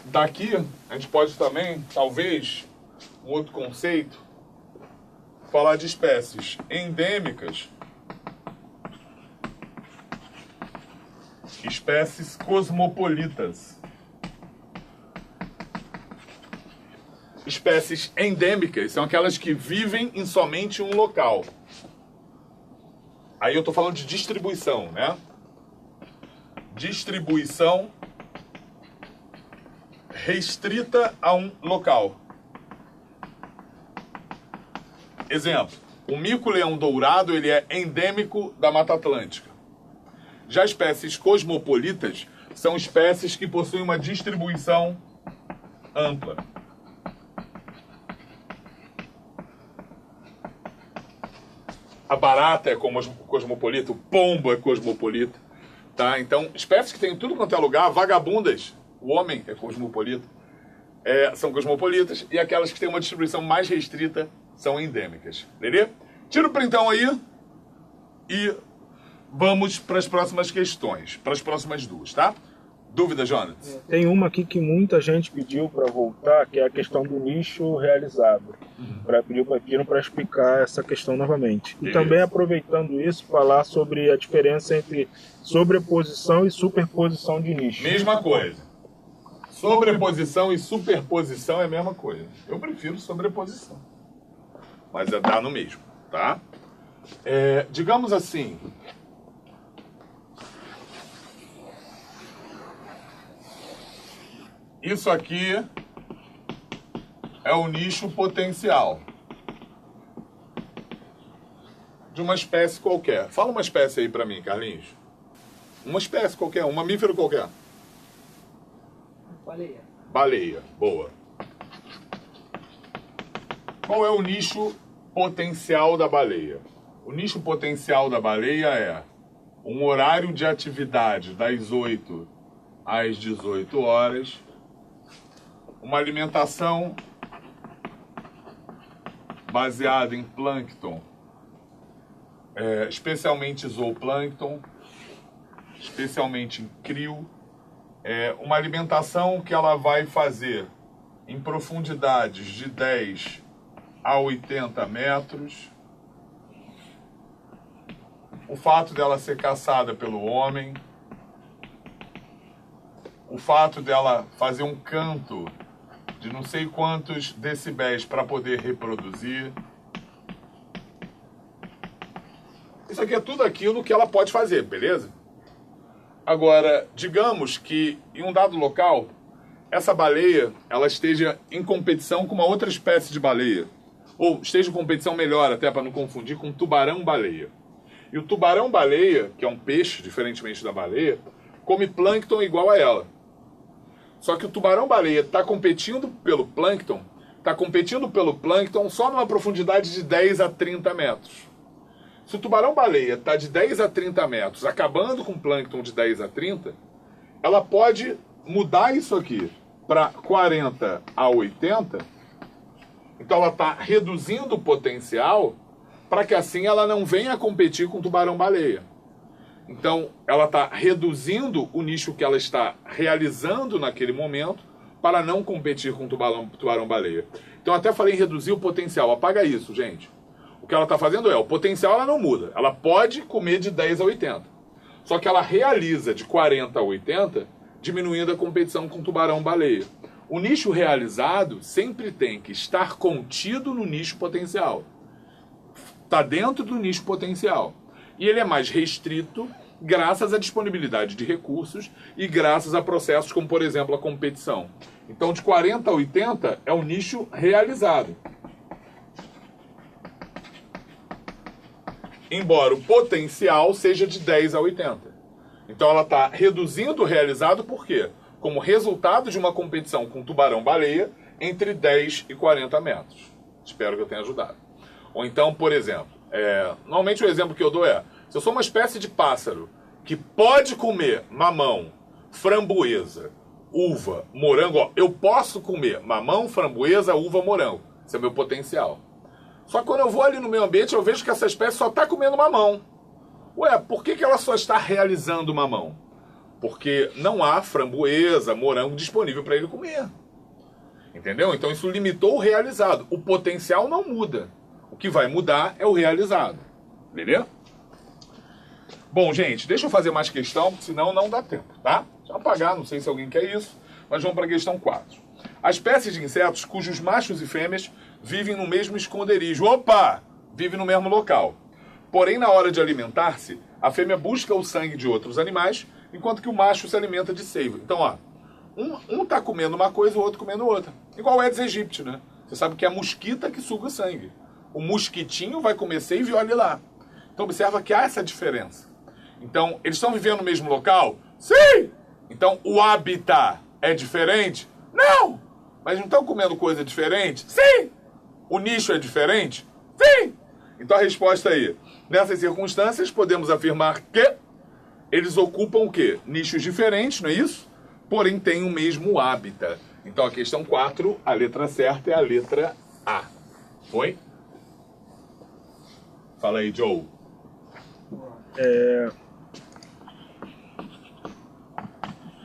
daqui a gente pode também, talvez, um outro conceito, falar de espécies endêmicas, espécies cosmopolitas. Espécies endêmicas são aquelas que vivem em somente um local. Aí eu estou falando de distribuição, né? Distribuição restrita a um local. Exemplo, o mico-leão dourado ele é endêmico da Mata Atlântica. Já espécies cosmopolitas são espécies que possuem uma distribuição ampla. A barata é cosmopolita, o pombo é cosmopolita, tá? Então, espécies que tem tudo quanto é lugar, vagabundas, o homem é cosmopolita, são cosmopolitas, e aquelas que têm uma distribuição mais restrita são endêmicas. Beleza? Tira o printão aí e vamos para as próximas questões, para as próximas duas, tá? Dúvida, Jonas? Tem uma aqui que muita gente pediu para voltar, que é a questão do nicho realizado. Pediram para explicar essa questão novamente. E também, aproveitando isso, falar sobre a diferença entre sobreposição e superposição de nicho. Mesma coisa. Sobreposição e superposição é a mesma coisa. Eu prefiro sobreposição. Mas dá no mesmo, tá? Digamos assim... Isso aqui é o nicho potencial de uma espécie qualquer. Fala uma espécie aí pra mim, Carlinhos. Uma espécie qualquer, um mamífero qualquer. Baleia. Baleia, boa. Qual é o nicho potencial da baleia? O nicho potencial da baleia é um horário de atividade das 8 às 18 horas, uma alimentação baseada em plâncton, especialmente zooplâncton, especialmente em crio, uma alimentação que ela vai fazer em profundidades de 10 a 80 metros, o fato dela ser caçada pelo homem, o fato dela fazer um canto de não sei quantos decibéis para poder reproduzir. Isso aqui é tudo aquilo que ela pode fazer, beleza? Agora, digamos que em um dado local, essa baleia ela esteja em competição com uma outra espécie de baleia. Ou esteja em competição melhor, até para não confundir, com tubarão-baleia. E o tubarão-baleia, que é um peixe, diferentemente da baleia, come plâncton igual a ela. Só que o tubarão-baleia está competindo pelo plâncton só numa profundidade de 10 a 30 metros. Se o tubarão-baleia está de 10 a 30 metros, acabando com o plâncton de 10 a 30, ela pode mudar isso aqui para 40 a 80. Então ela está reduzindo o potencial para que assim ela não venha competir com o tubarão-baleia. Então, ela está reduzindo o nicho que ela está realizando naquele momento para não competir com o tubarão-baleia. Então, até falei em reduzir o potencial. Apaga isso, gente. O que ela está fazendo o potencial ela não muda. Ela pode comer de 10 a 80. Só que ela realiza de 40 a 80, diminuindo a competição com o tubarão-baleia. O nicho realizado sempre tem que estar contido no nicho potencial. Está dentro do nicho potencial. E ele é mais restrito graças à disponibilidade de recursos e graças a processos como, por exemplo, a competição. Então, de 40 a 80 é o nicho realizado. Embora o potencial seja de 10 a 80. Então, ela está reduzindo o realizado por quê? Como resultado de uma competição com tubarão-baleia entre 10 e 40 metros. Espero que eu tenha ajudado. Ou então, por exemplo, normalmente o exemplo que eu dou se eu sou uma espécie de pássaro que pode comer mamão, framboesa, uva, morango, eu posso comer mamão, framboesa, uva, morango. Esse é o meu potencial. Só que quando eu vou ali no meio ambiente, eu vejo que essa espécie só está comendo mamão. Ué, por que ela só está realizando mamão? Porque não há framboesa, morango disponível para ele comer. Entendeu? Então isso limitou o realizado. O potencial não muda. O que vai mudar é o realizado. Beleza? Bom, gente, deixa eu fazer mais questão, porque senão não dá tempo, tá? Deixa eu apagar, não sei se alguém quer isso, mas vamos para a questão 4. As espécies de insetos cujos machos e fêmeas vivem no mesmo esconderijo. Opa! Vivem no mesmo local. Porém, na hora de alimentar-se, a fêmea busca o sangue de outros animais, enquanto que o macho se alimenta de seiva. Então, ó, um tá comendo uma coisa, o outro comendo outra. Igual o Aedes aegypti, né? Você sabe que é a mosquita que suga o sangue. O mosquitinho vai comer seiva e olha lá. Então, observa que há essa diferença. Então, eles estão vivendo no mesmo local? Sim! Então, o habitat é diferente? Não! Mas não estão comendo coisa diferente? Sim! O nicho é diferente? Sim! Então, a resposta aí. Nessas circunstâncias, podemos afirmar que eles ocupam o quê? Nichos diferentes, não é isso? Porém, têm o mesmo habitat. Então, a questão 4, a letra certa é a letra A. Foi? Fala aí, Joe.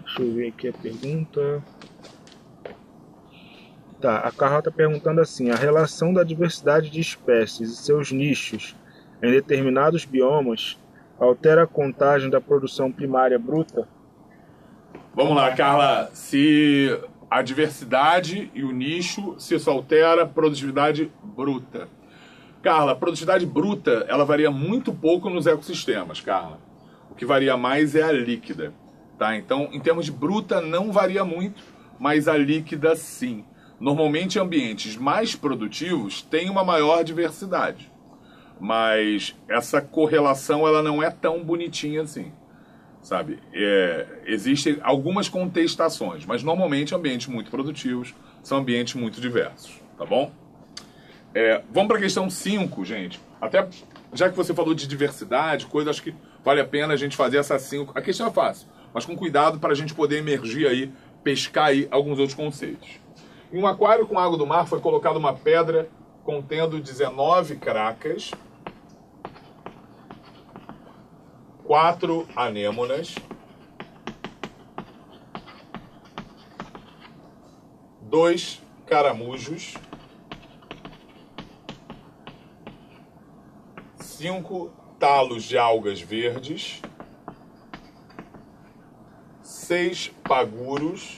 Deixa eu ver aqui a pergunta. Tá, a Carla está perguntando assim: a relação da diversidade de espécies e seus nichos em determinados biomas altera a contagem da produção primária bruta? Vamos lá, Carla. Se a diversidade e o nicho, se isso altera a produtividade bruta. Carla, a produtividade bruta, ela varia muito pouco nos ecossistemas, Carla. O que varia mais é a líquida. Tá? Então, em termos de bruta, não varia muito, mas a líquida, sim. Normalmente, ambientes mais produtivos têm uma maior diversidade. Mas essa correlação ela não é tão bonitinha assim. Sabe? Existem algumas contestações, mas normalmente ambientes muito produtivos são ambientes muito diversos. Tá bom? Vamos para a questão 5, gente. Até já que você falou de diversidade, coisa, acho que vale a pena a gente fazer essa 5. A questão é fácil, mas com cuidado para a gente poder emergir aí, pescar aí alguns outros conceitos. Em um aquário com água do mar foi colocada uma pedra contendo 19 cracas, 4 anêmonas, 2 caramujos, 5 talos de algas verdes, 6 paguros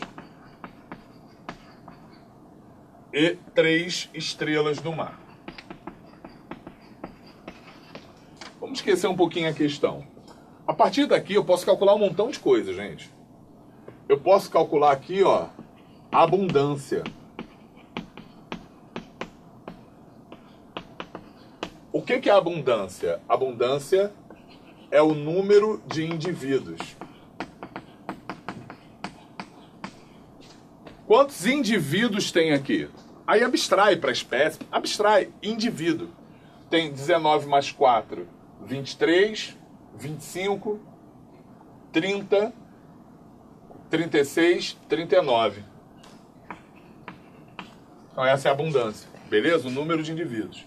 e 3 estrelas do mar. Vamos esquecer um pouquinho a questão. A partir daqui eu posso calcular um montão de coisas, gente. Eu posso calcular aqui, ó, a abundância. O que é a abundância? Abundância é o número de indivíduos. Quantos indivíduos tem aqui? Aí abstrai para a espécie, abstrai, indivíduo. Tem 19 mais 4, 23, 25, 30, 36, 39. Então essa é a abundância, beleza? O número de indivíduos.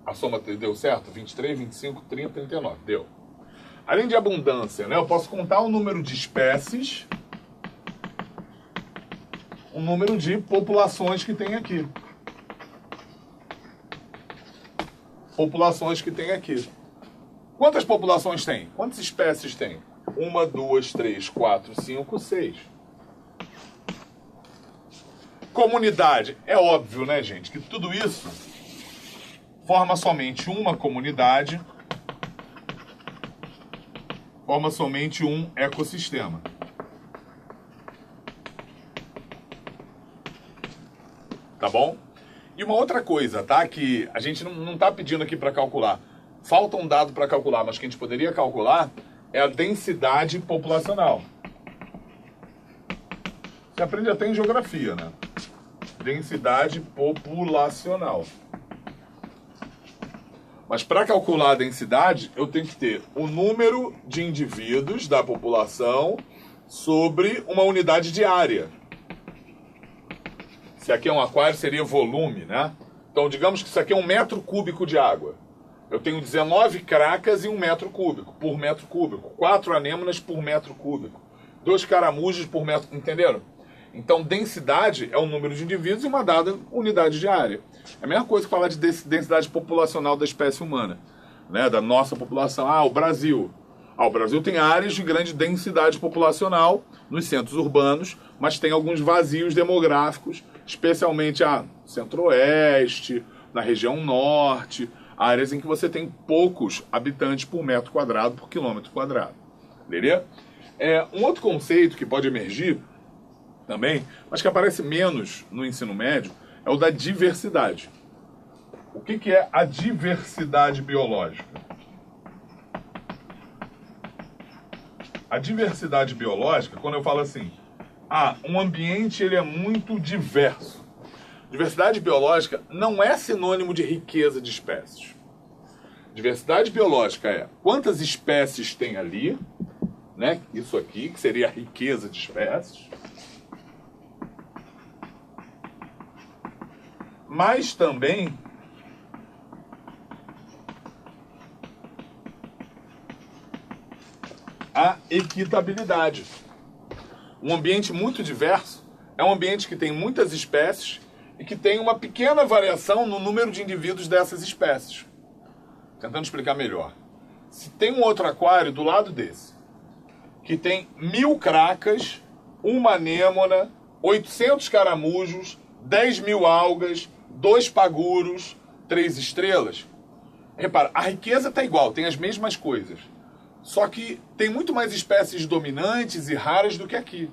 A soma deu certo? 23, 25, 30, 39. Deu. Além de abundância, né, eu posso contar o número de espécies, o número de populações que tem aqui. Populações que tem aqui. Quantas populações tem? Quantas espécies tem? 1, 2, 3, 4, 5, 6. Comunidade. É óbvio, né, gente, que tudo isso forma somente uma comunidade, forma somente um ecossistema. Tá bom? E uma outra coisa, tá? Que a gente não tá pedindo aqui para calcular. Falta um dado para calcular, mas que a gente poderia calcular é a densidade populacional. Você aprende até em geografia, né? Densidade populacional. Mas para calcular a densidade, eu tenho que ter o número de indivíduos da população sobre uma unidade de área. Se aqui é um aquário, seria volume, né? Então, digamos que isso aqui é 1 metro cúbico de água. Eu tenho 19 cracas em 1 metro cúbico, por metro cúbico. 4 anêmonas por metro cúbico. 2 caramujos por metro, entenderam? Então, densidade é o número de indivíduos em uma dada unidade de área. É a mesma coisa que falar de densidade populacional da espécie humana, né? Da nossa população. O Brasil. O Brasil tem áreas de grande densidade populacional nos centros urbanos, mas tem alguns vazios demográficos, especialmente centro-oeste, na região norte, áreas em que você tem poucos habitantes por metro quadrado, por quilômetro quadrado. Beleza? Um outro conceito que pode emergir também, mas que aparece menos no ensino médio, é o da diversidade. O que é a diversidade biológica? A diversidade biológica, quando eu falo assim, um ambiente ele é muito diverso. Diversidade biológica não é sinônimo de riqueza de espécies. Diversidade biológica é quantas espécies tem ali, né? Isso aqui, que seria a riqueza de espécies. Mas também a equitabilidade. Um ambiente muito diverso é um ambiente que tem muitas espécies e que tem uma pequena variação no número de indivíduos dessas espécies. Tentando explicar melhor. Se tem um outro aquário do lado desse, que tem 1000 cracas, uma anêmona, 800 caramujos, 10.000 algas, 2 paguros, 3 estrelas. Repara, a riqueza está igual, tem as mesmas coisas. Só que tem muito mais espécies dominantes e raras do que aqui.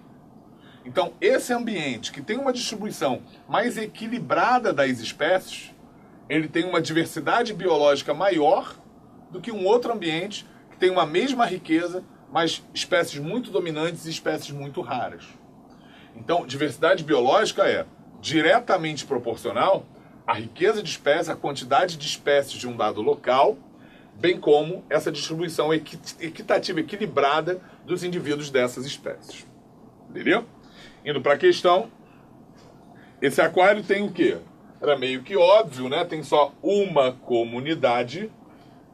Então, esse ambiente que tem uma distribuição mais equilibrada das espécies, ele tem uma diversidade biológica maior do que um outro ambiente que tem uma mesma riqueza, mas espécies muito dominantes e espécies muito raras. Então, diversidade biológica é diretamente proporcional à riqueza de espécies, à quantidade de espécies de um dado local, bem como essa distribuição equitativa, equilibrada dos indivíduos dessas espécies. Entendeu? Indo para a questão, esse aquário tem o quê? Era meio que óbvio, né? Tem só uma comunidade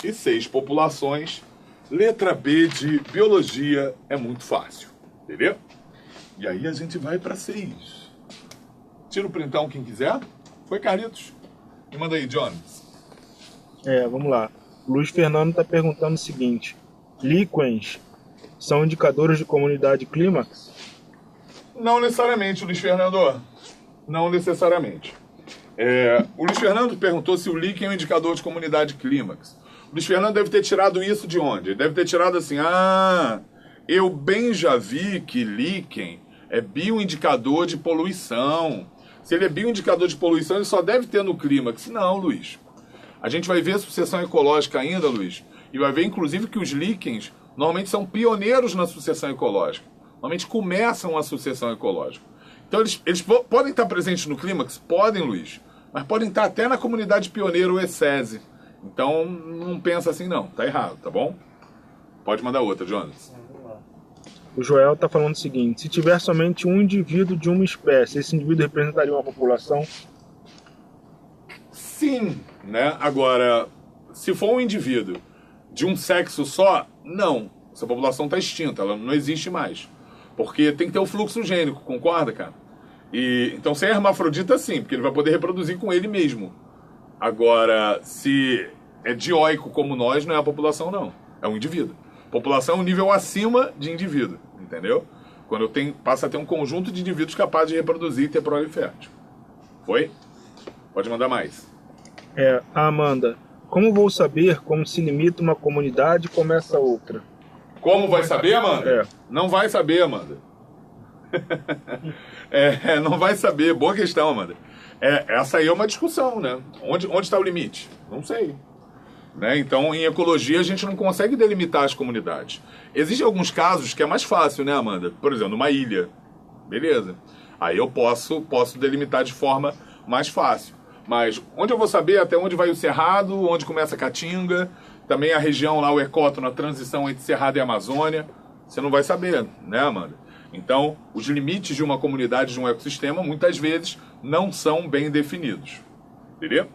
e 6 populações. Letra B de biologia é muito fácil. Entendeu? E aí a gente vai para 6. Tira o printão quem quiser. Foi, Carlitos? Me manda aí, Jones. Vamos lá. O Luiz Fernando está perguntando o seguinte: líquens são indicadores de comunidade clímax? Não necessariamente, Luiz Fernando. Não necessariamente. O Luiz Fernando perguntou se o líquen é um indicador de comunidade clímax. O Luiz Fernando deve ter tirado isso de onde? Ele deve ter tirado assim, eu bem já vi que líquen é bioindicador de poluição. Se ele é bioindicador de poluição, ele só deve ter no clímax. Não, Luiz. A gente vai ver sucessão ecológica ainda, Luiz, e vai ver, inclusive, que os líquens normalmente são pioneiros na sucessão ecológica. Normalmente começam a sucessão ecológica. Então, eles podem estar presentes no clímax? Podem, Luiz. Mas podem estar até na comunidade pioneira ou ESESI. Então, não pensa assim, não. Tá errado, tá bom? Pode mandar outra, Jonas. O Joel está falando o seguinte: se tiver somente um indivíduo de uma espécie, esse indivíduo representaria uma população? Sim, né? Agora, se for um indivíduo de um sexo só, não. Essa população está extinta, ela não existe mais. Porque tem que ter o fluxo gênico, concorda, cara? Então, se é hermafrodita, sim, porque ele vai poder reproduzir com ele mesmo. Agora, se é dioico como nós, não é a população, não. É um indivíduo. População é um nível acima de indivíduo, entendeu? Quando passa a ter um conjunto de indivíduos capazes de reproduzir e ter prole fértil. Foi? Pode mandar mais. Amanda, como vou saber como se limita uma comunidade e começa outra? Como vai saber, Amanda? É. Não vai saber, Amanda. Não vai saber. Boa questão, Amanda. Essa aí é uma discussão, né? Onde está o limite? Não sei. Né? Então, em ecologia, a gente não consegue delimitar as comunidades. Existem alguns casos que é mais fácil, né, Amanda? Por exemplo, numa ilha. Beleza. Aí eu posso delimitar de forma mais fácil. Mas onde eu vou saber até onde vai o Cerrado, onde começa a Caatinga, também a região lá, o ecótono, a transição entre Cerrado e Amazônia, você não vai saber, né, Amanda? Então, os limites de uma comunidade, de um ecossistema, muitas vezes não são bem definidos. Entendeu?